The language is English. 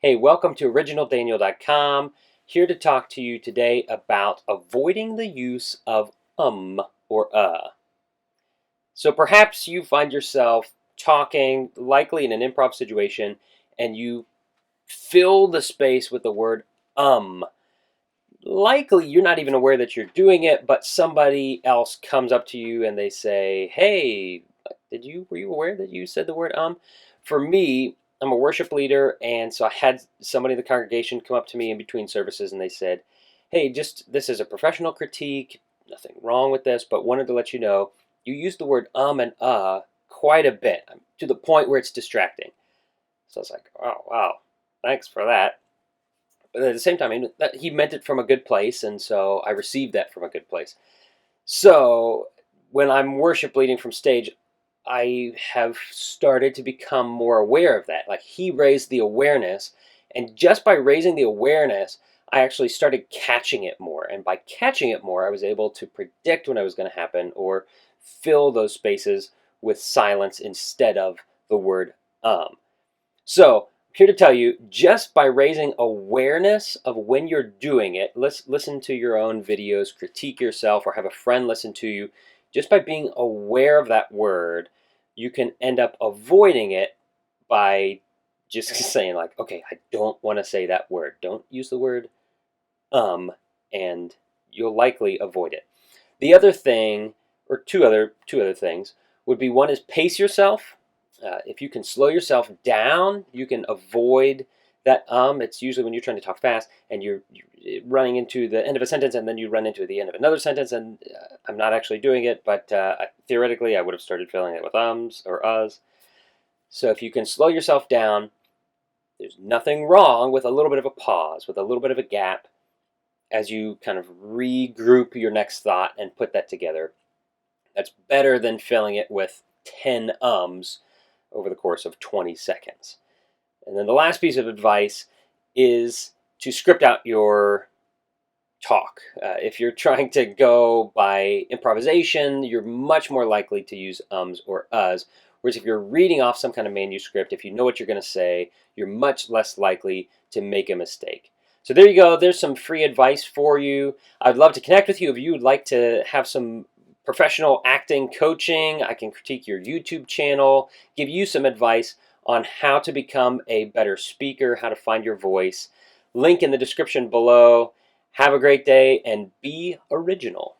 Hey, welcome to originaldaniel.com. Here to talk to you today about avoiding the use of or So perhaps you find yourself talking, likely in an improv situation, and you fill the space with the word um. Likely you're not even aware that you're doing it, but somebody else comes up to you and they say, "Hey, were you aware that you said the word um?" For me, I'm a worship leader, and so I had somebody in the congregation come up to me in between services and they said, "Hey, just this is a professional critique, nothing wrong with this, but wanted to let you know you use the word and quite a bit, to the point where it's distracting." So I was like, "Oh, wow. Thanks for that." But at the same time, he meant it from a good place, and so I received that from a good place. So when I'm worship leading from stage, I have started to become more aware of that. Like, he raised the awareness, and just by raising the awareness, I actually started catching it more. And by catching it more, I was able to predict when it was going to happen or fill those spaces with silence instead of the word um. So, I'm here to tell you, just by raising awareness of when you're doing it, let's listen to your own videos, critique yourself, or have a friend listen to you. Just by being aware of that word, you can end up avoiding it by just saying, like, okay, I don't want to say that word. Don't use the word um, and you'll likely avoid it. The other thing, or two other things, would be, one is pace yourself. If you can slow yourself down, you can avoid that It's usually when you're trying to talk fast and you're running into the end of a sentence and then you run into the end of another sentence. And I'm not actually doing it, but theoretically I would have started filling it with ums or uhs. So if you can slow yourself down, there's nothing wrong with a little bit of a pause, with a little bit of a gap as you kind of regroup your next thought and put that together. That's better than filling it with 10 ums over the course of 20 seconds. And then the last piece of advice is to script out your talk. If you're trying to go by improvisation, you're much more likely to use ums or uhs. Whereas if you're reading off some kind of manuscript, if you know what you're going to say, you're much less likely to make a mistake. So there you go. There's some free advice for you. I'd love to connect with you if you would like to have some professional acting coaching. I can critique your YouTube channel, give you some advice on how to become a better speaker, how to find your voice. Link in the description below. Have a great day and be original.